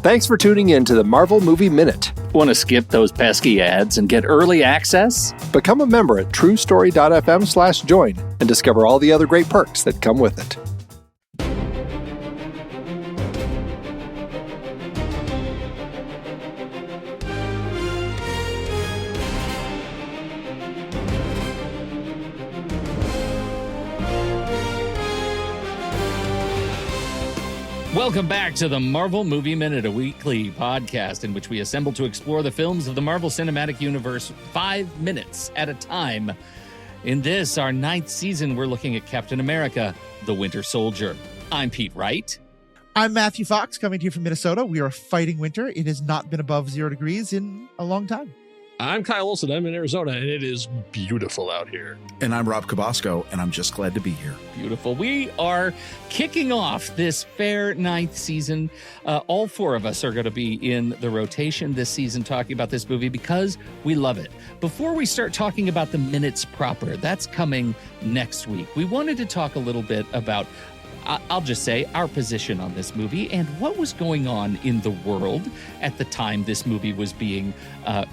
Thanks for tuning in to the Marvel Movie Minute. Want to skip those pesky ads and get early access? Become a member at truestory.fm/join and discover all the other great perks that come with it. Welcome back to the Marvel Movie Minute, a weekly podcast in which we assemble to explore the films of the Marvel Cinematic Universe 5 minutes at a time. In this, our 9th season, we're looking at Captain America, the Winter Soldier. I'm Pete Wright. I'm Matthew Fox, coming to you from Minnesota. We are fighting winter. It has not been above 0 degrees in a long time. I'm Kyle Olson. I'm in Arizona, and it is beautiful out here. And I'm Rob Kubasko, and I'm just glad to be here. Beautiful. We are kicking off this fair 9th season. All 4 of us are going to be in the rotation this season talking about this movie because we love it. Before we start talking about the minutes proper, that's coming next week. We wanted to talk a little bit about I'll just say our position on this movie and what was going on in the world at the time this movie was being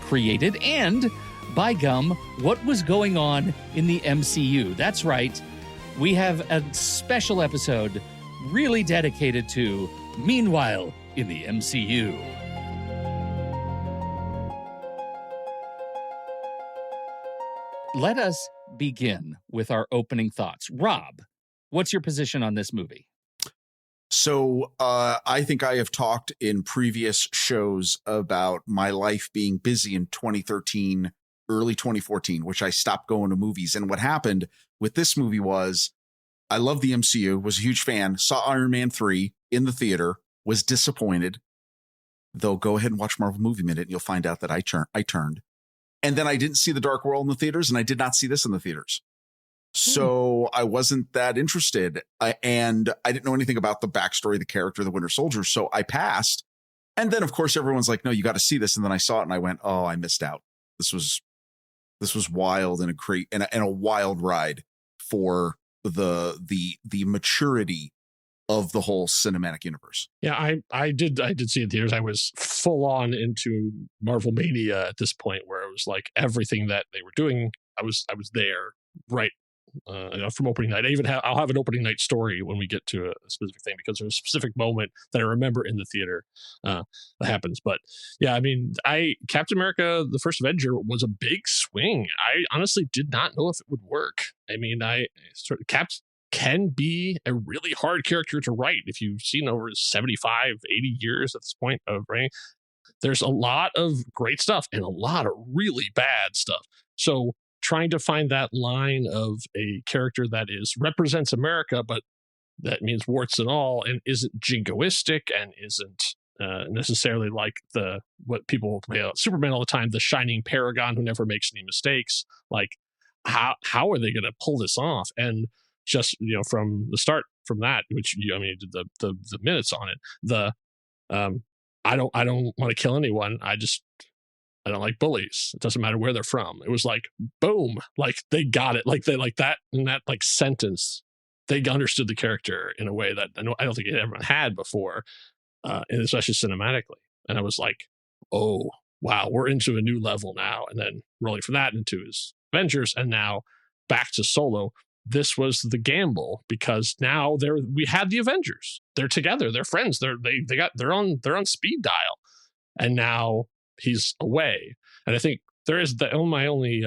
created, and by gum, what was going on in the MCU. That's right. We have a special episode really dedicated to Meanwhile in the MCU. Let us begin with our opening thoughts. Rob, what's your position on this movie? So I think I have talked in previous shows about my life being busy in 2013, early 2014, which I stopped going to movies. And what happened with this movie was I love the MCU, was a huge fan, saw Iron Man 3 in the theater, was disappointed. Though go ahead and watch Marvel Movie Minute and you'll find out that I turned. And then I didn't see The Dark World in the theaters, and I did not see this in the theaters. So I wasn't that interested, and I didn't know anything about the backstory of the character, the Winter Soldier. So I passed. And then, of course, everyone's like, no, you got to see this. And then I saw it and I went, oh, I missed out. This was wild and a wild ride for the maturity of the whole cinematic universe. Yeah, I did see it in theaters. I was full on into Marvel Mania at this point, where it was like everything that they were doing, I was there right from opening night. I'll have an opening night story when we get to a specific thing, because there's a specific moment that I remember in the theater that happens. But yeah, I mean, Captain America, the First Avenger was a big swing. I honestly did not know if it would work. I mean, Cap can be a really hard character to write. If you've seen over 75, 80 years at this point of writing, there's a lot of great stuff and a lot of really bad stuff. So trying to find that line of a character that represents America, but that means warts and all, and isn't jingoistic and isn't necessarily like what people say about Superman all the time, the shining paragon who never makes any mistakes. Like, how are they going to pull this off? And just, from the start, from that, which you did the minutes on it. I don't want to kill anyone. I don't like bullies. It doesn't matter where they're from. It was like, boom, like they got it. Like they like that in that like sentence, they understood the character in a way that I don't think everyone had before, and especially cinematically. And I was like, oh, wow, we're into a new level now. And then rolling from that into his Avengers, and now back to Solo. This was the gamble, because now we had the Avengers. They're together. They're friends. They're on speed dial, and now he's away. And I think my only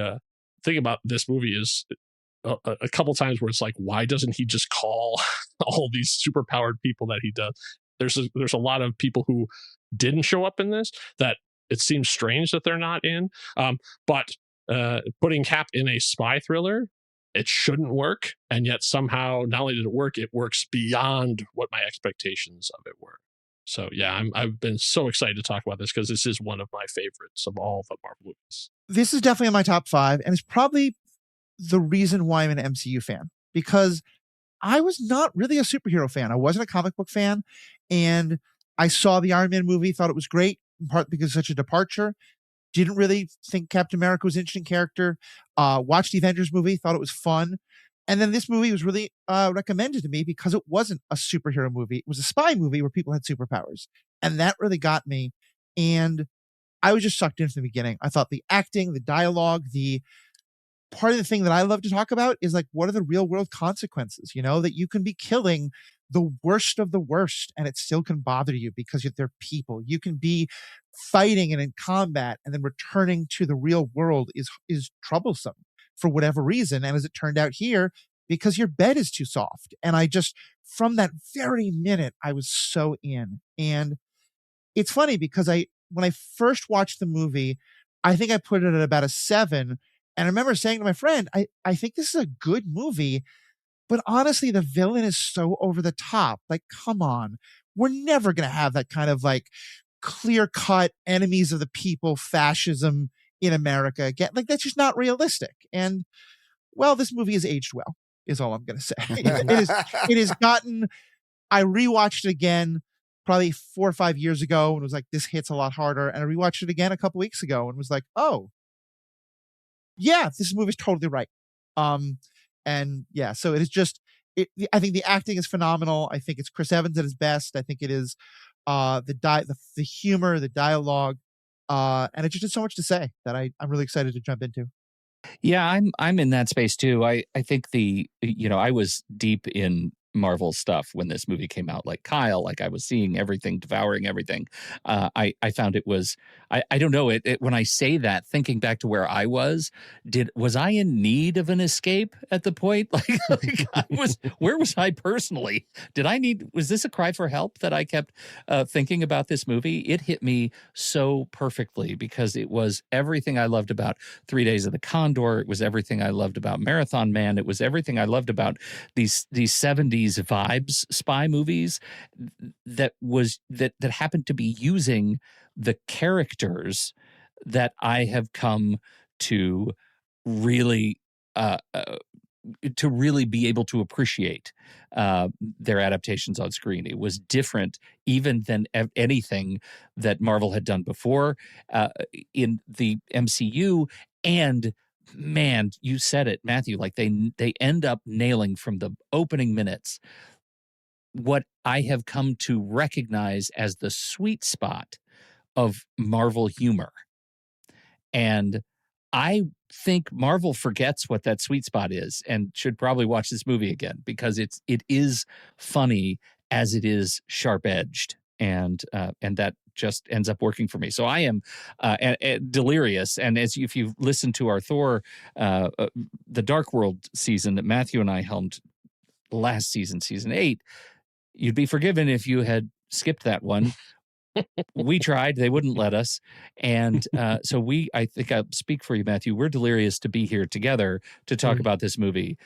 thing about this movie is a couple times where it's like, why doesn't he just call all these superpowered people that he does? There's a lot of people who didn't show up in this that it seems strange that they're not in. But putting Cap in a spy thriller, it shouldn't work. And yet somehow, not only did it work, it works beyond what my expectations of it were. So yeah, I've been so excited to talk about this, because this is one of my favorites of all the Marvel movies. This is definitely in my top 5, and it's probably the reason why I'm an MCU fan, because I was not really a superhero fan. I wasn't a comic book fan, and I saw the Iron Man movie, thought it was great, in part because it's such a departure. Didn't really think Captain America was an interesting character. Watched the Avengers movie, thought it was fun. And then this movie was really recommended to me because it wasn't a superhero movie. It was a spy movie where people had superpowers. And that really got me. And I was just sucked in from the beginning. I thought the acting, the dialogue, the part of the thing that I love to talk about is like, what are the real world consequences? That you can be killing the worst of the worst and it still can bother you because they're people. You can be fighting and in combat and then returning to the real world is troublesome for whatever reason. And as it turned out here, because your bed is too soft. And I just, from that very minute, I was so in. And it's funny because when I first watched the movie, I think I put it at about a 7. And I remember saying to my friend, I think this is a good movie, but honestly, the villain is so over the top. Like, come on. We're never going to have that kind of like clear-cut enemies of the people fascism in America again. Like, that's just not realistic. And, well, this movie has aged well, is all I'm going to say. It has gotten, I rewatched it again probably 4 or 5 years ago and was like, this hits a lot harder. And I rewatched it again a couple weeks ago and was like, oh, yeah, this movie's totally right. And yeah, so it is just, I think the acting is phenomenal. I think it's Chris Evans at his best. I think it is the humor, the dialogue, and it just has so much to say that I'm really excited to jump into. Yeah, I'm in that space too. I think I was deep in Marvel stuff when this movie came out, like Kyle, like I was seeing everything, devouring everything. I found it was, I don't know, it when I say that, thinking back to where I was I in need of an escape at the point? Where was I personally? Was this a cry for help that I kept thinking about this movie? It hit me so perfectly because it was everything I loved about 3 Days of the Condor. It was everything I loved about Marathon Man. It was everything I loved about these 70s vibes spy movies that happened to be using the characters that I have come to really be able to appreciate their adaptations on screen. It was different even than anything that Marvel had done before in the MCU. And man, you said it, Matthew, like they end up nailing from the opening minutes what I have come to recognize as the sweet spot of Marvel humor. And I think Marvel forgets what that sweet spot is and should probably watch this movie again because it is funny as it is sharp-edged. And that just ends up working for me. So I am delirious. And if you've listened to our Thor, the Dark World season that Matthew and I helmed last season, season 8, you'd be forgiven if you had skipped that one. We tried, they wouldn't let us. And so I think I'll speak for you, Matthew. We're delirious to be here together to talk about this movie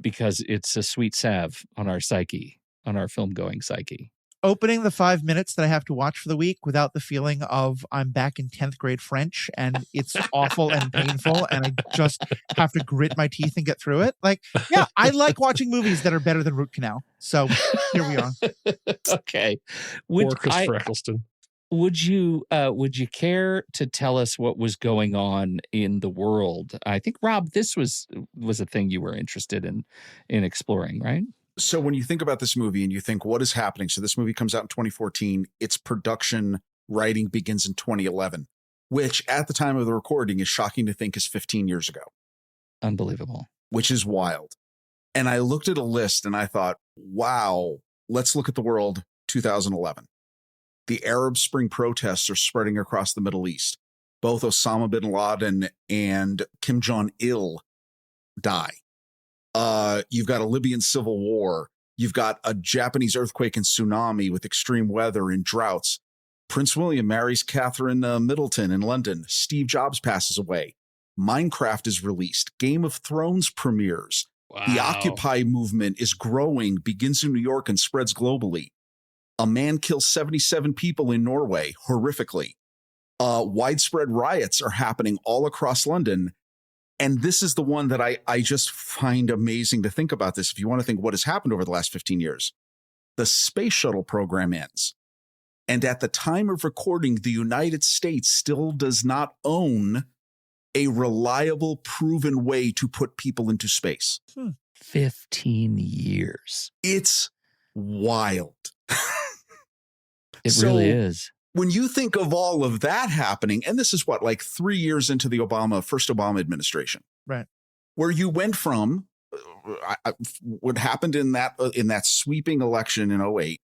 because it's a sweet salve on our psyche, on our film-going psyche. Opening the 5 minutes that I have to watch for the week without the feeling of I'm back in 10th grade French and it's awful and painful and I just have to grit my teeth and get through it. Like, yeah, I like watching movies that are better than Root Canal. So here we are. Okay. Or Christopher Eccleston. Would you care to tell us what was going on in the world? I think, Rob, this was a thing you were interested in exploring, right? So when you think about this movie and you think what is happening, so this movie comes out in 2014, its production writing begins in 2011, which at the time of the recording is shocking to think is 15 years ago. Unbelievable. Which is wild. And I looked at a list and I thought, wow, let's look at the world 2011. The Arab Spring protests are spreading across the Middle East. Both Osama bin Laden and Kim Jong-il die. You've got a Libyan civil war. You've got a Japanese earthquake and tsunami with extreme weather and droughts. Prince William marries Catherine Middleton in London. Steve Jobs passes away. Minecraft is released. Game of Thrones premieres. Wow. The Occupy movement is growing, begins in New York and spreads globally. A man kills 77 people in Norway, horrifically. Widespread riots are happening all across London. And this is the one that I just find amazing to think about this. If you want to think what has happened over the last 15 years, the space shuttle program ends. And at the time of recording, the United States still does not own a reliable, proven way to put people into space. 15 years. It's wild. It really is. When you think of all of that happening, and this is what, like 3 years into the first Obama administration, Right. where you went from what happened in that sweeping election in 2008,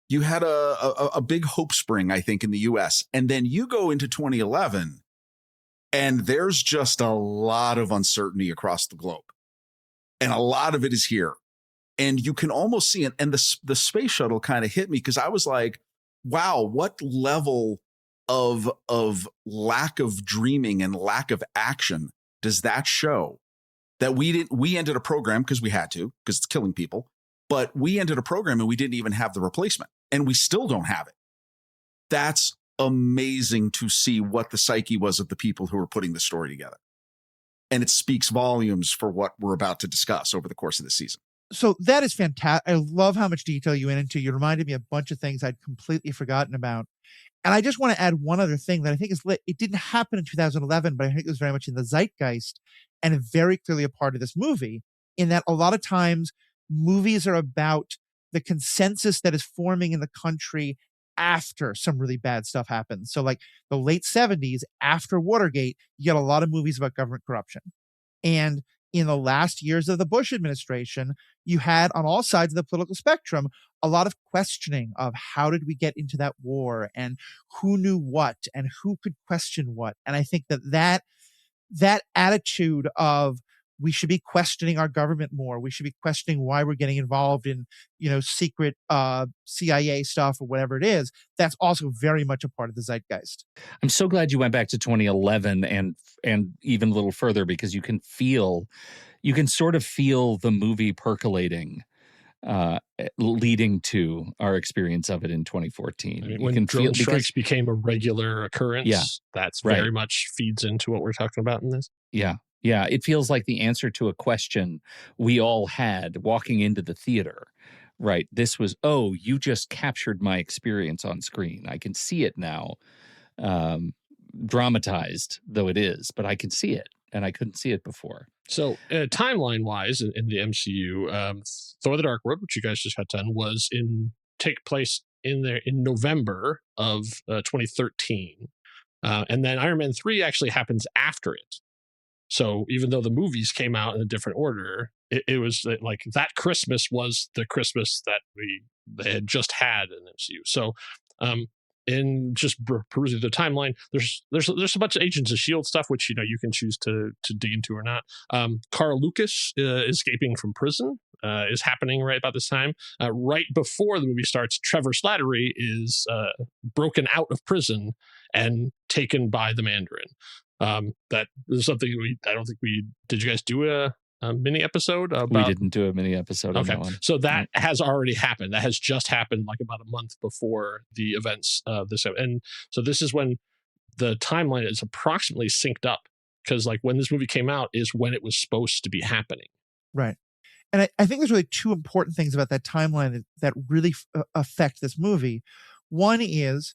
you had a big hope spring, I think, in the US. And then you go into 2011 and there's just a lot of uncertainty across the globe. And a lot of it is here. And you can almost see it. And the space shuttle kind of hit me because I was like, wow, what level of lack of dreaming and lack of action does that show? That we ended a program because we had to, because it's killing people, but we ended a program and we didn't even have the replacement, and we still don't have it. That's amazing to see what the psyche was of the people who were putting the story together. And it speaks volumes for what we're about to discuss over the course of the season. So that is fantastic. I love how much detail you went into. You reminded me a bunch of things I'd completely forgotten about. And I just want to add one other thing that I think is lit. It didn't happen in 2011, but I think it was very much in the zeitgeist and very clearly a part of this movie, in that a lot of times movies are about the consensus that is forming in the country after some really bad stuff happens. So like the late 70s, after Watergate, you get a lot of movies about government corruption. And in the last years of the Bush administration, you had on all sides of the political spectrum a lot of questioning of how did we get into that war and who knew what and who could question what. And I think that attitude of we should be questioning our government more, we should be questioning why we're getting involved in, secret CIA stuff or whatever it is, that's also very much a part of the zeitgeist. I'm so glad you went back to 2011 and even a little further, because you can sort of feel the movie percolating, leading to our experience of it in 2014. I mean, when drone strikes became a regular occurrence, that's very much feeds into what we're talking about in this. Yeah. Yeah, it feels like the answer to a question we all had walking into the theater, right? This was, oh, you just captured my experience on screen. I can see it now, dramatized though it is, but I can see it, and I couldn't see it before. So timeline-wise in the MCU, Thor: The Dark World, which you guys just got done, take place in November of 2013. And then Iron Man 3 actually happens after it. So even though the movies came out in a different order, it was like that Christmas was the Christmas that they had just had in MCU. So in just perusing the timeline, there's a bunch of Agents of S.H.I.E.L.D. stuff, which you can choose to dig into or not. Carl Lucas escaping from prison is happening right about this time. Right before the movie starts, Trevor Slattery is broken out of prison and taken by the Mandarin. That is something I don't think did you guys do a mini episode about? We didn't do a mini episode on that one. So that has already happened. That has just happened like about a month before the events of this. And so this is when the timeline is approximately synced up, because like when this movie came out is when it was supposed to be happening. Right. And I think there's really two important things about that timeline that really affect this movie. One is,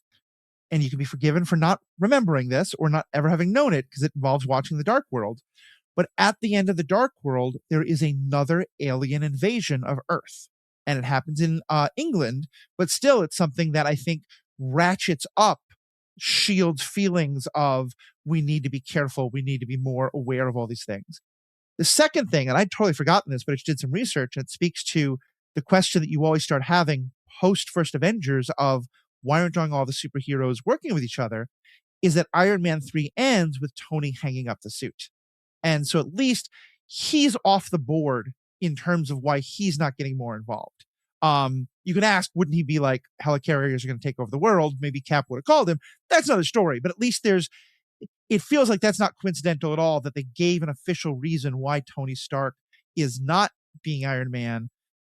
and you can be forgiven for not remembering this or not ever having known it because it involves watching The Dark World. But at the end of The Dark World, there is another alien invasion of Earth. And it happens in England, but still it's something that I think ratchets up S.H.I.E.L.D.'s feelings of we need to be careful, we need to be more aware of all these things. The second thing, and I'd totally forgotten this, but I just did some research, and it speaks to the question that you always start having post First Avengers of why aren't all the superheroes working with each other, is that Iron Man 3 ends with Tony hanging up the suit. And so at least he's off the board in terms of why he's not getting more involved. You can ask, wouldn't he be like, helicarriers are going to take over the world? Maybe Cap would have called him. That's another story. But at least it feels like that's not coincidental at all, that they gave an official reason why Tony Stark is not being Iron Man,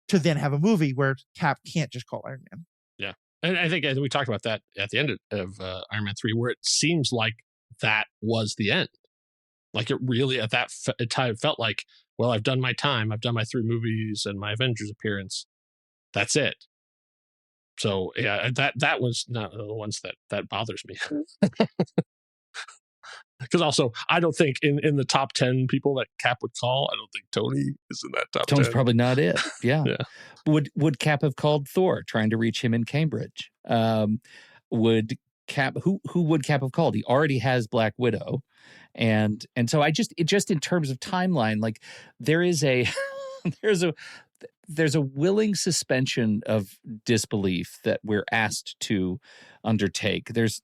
to then have a movie where Cap can't just call Iron Man. Yeah. And I think we talked about that at the end of Iron Man 3, where it seems like that was the end. Like it really at that time felt like, well, I've done my time. I've done my 3 movies and my Avengers appearance. That's it. So yeah, that was not the ones that bothers me. Because also, I don't think in the top 10 people that Cap would call, I don't think Tony is in that top 10. Tony's probably not it. Yeah. Yeah. Would Cap have called Thor, trying to reach him in Cambridge? Would Cap who would Cap have called? He already has Black Widow, and so it just in terms of timeline, like there is a there's a willing suspension of disbelief that we're asked to undertake. There's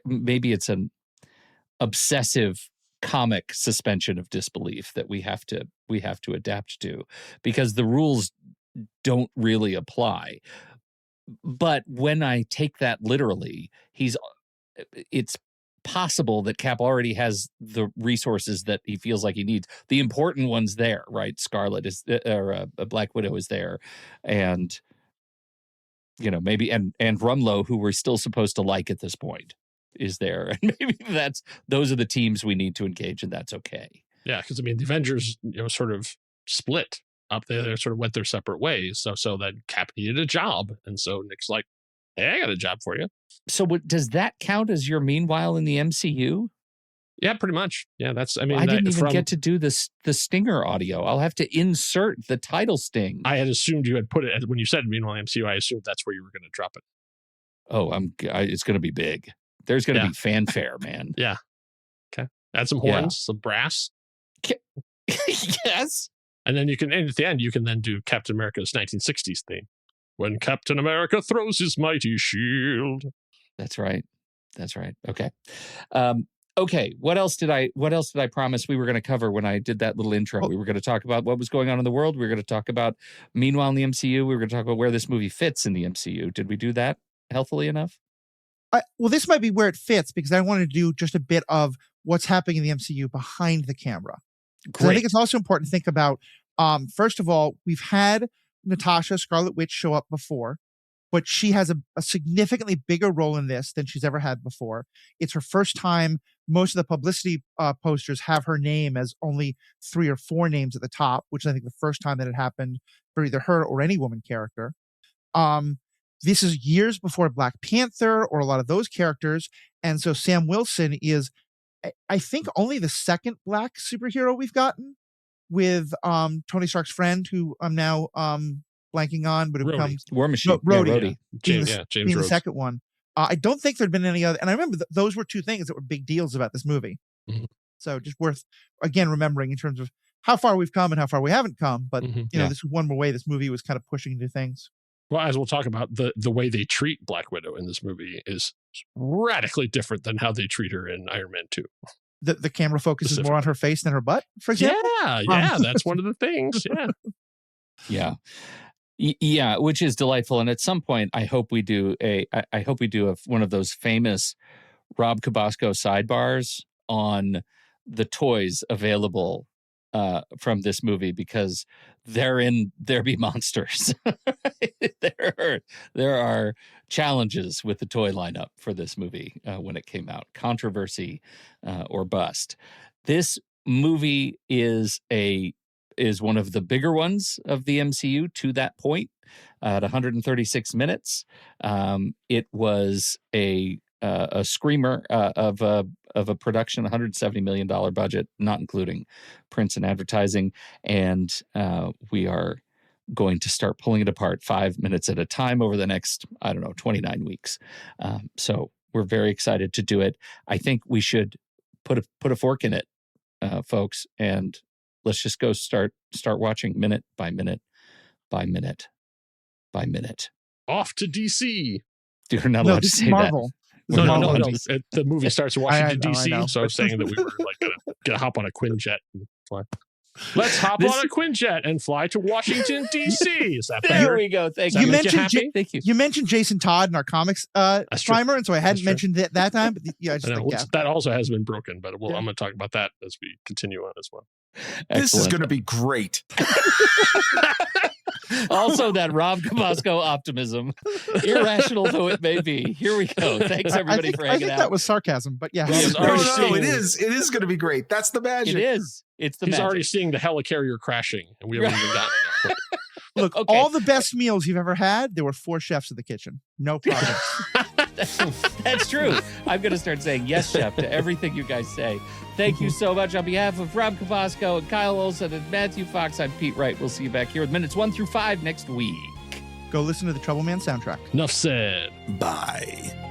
maybe it's an obsessive comic suspension of disbelief that we have to adapt to, because the rules don't really apply. But when I take that literally, it's possible that Cap already has the resources that he feels like he needs. The important one's there, right? Scarlet is, or Black Widow is there, and maybe and Rumlow, who we're still supposed to like at this point, is there, and maybe those are the teams we need to engage, and that's okay. Yeah, because the Avengers, sort of split up there. They sort of went their separate ways. So that Cap needed a job, and so Nick's like, "Hey, I got a job for you." So, does that count as your meanwhile in the MCU? Yeah, pretty much. Yeah, that's. I didn't even get to do the Stinger audio. I'll have to insert the title sting. I had assumed you had put it when you said meanwhile MCU. I assumed that's where you were going to drop it. Oh, it's going to be big. There's going to be fanfare, man. Yeah. Okay. Add some horns, some brass. Yes. And then at the end, you can then do Captain America's 1960s theme. When Captain America throws his mighty shield. That's right. Okay. Okay. What else did I promise we were going to cover when I did that little intro? We were going to talk about what was going on in the world. We were going to talk about meanwhile in the MCU. We were going to talk about where this movie fits in the MCU. Did we do that healthily enough? Well, this might be where it fits, because I wanted to do just a bit of what's happening in the MCU behind the camera. I think it's also important to think about, first of all, we've had Natasha, Scarlet Witch, show up before, but she has a significantly bigger role in this than she's ever had before. It's her first time. Most of the publicity posters have her name as only 3 or 4 names at the top, which I think the first time that it happened for either her or any woman character. This is years before Black Panther or a lot of those characters. And so Sam Wilson is, I think, only the second Black superhero we've gotten, with Tony Stark's friend, who I'm now blanking on, but it becomes War Machine. Rhodey. James being the Rhodes. second one. I don't think there'd been any other. And I remember those were 2 things that were big deals about this movie. Mm-hmm. So just worth, again, remembering in terms of how far we've come and how far we haven't come. But, this is one more way this movie was kind of pushing into things. Well, as we'll talk about, the way they treat Black Widow in this movie is radically different than how they treat her in Iron Man 2. The camera focuses more on her face than her butt, for example? Yeah, that's one of the things. Yeah. Yeah, which is delightful. And at some point, I hope we do one of those famous Rob Kubasko sidebars on the toys available from this movie, because there be monsters. There are challenges with the toy lineup for this movie when it came out. Controversy or bust. This movie is one of the bigger ones of the MCU to that point. At 136 minutes, it was a screamer of a production, $170 million budget, not including prints and advertising. And we are going to start pulling it apart 5 minutes at a time over the next, 29 weeks. So we're very excited to do it. I think we should put a fork in it, folks, and let's just go start watching minute by minute by minute by minute. Off to DC. You're not allowed to say Marvel. that. No. The movie starts in Washington, D.C., so I was saying that we were gonna hop on a Quinjet and fly. Let's hop on a Quinjet and fly to Washington, D.C. Is that better? There we go. Thank you. Thank you. You mentioned Jason Todd in our comics primer, and so I hadn't mentioned it that time. But I just think, that also has been broken, but I'm going to talk about that as we continue on as well. Excellent. This is going to be great. Also, that Rob Kubasko optimism, irrational though it may be. Here we go. Thanks everybody for hanging out. I think that was sarcasm, but yeah. No, it is. It is going to be great. That's the magic. It is. It's the He's magic. already seeing the helicarrier crashing, and we haven't even gotten to that point. Look, all the best meals you've ever had, there were 4 chefs in the kitchen. No problem. That's true. I'm going to start saying yes, chef, to everything you guys say. Thank you so much. On behalf of Rob Kubasko and Kyle Olson and Matthew Fox, I'm Pete Wright. We'll see you back here with minutes 1 through 5 next week. Go listen to the Trouble Man soundtrack. Enough said. Bye.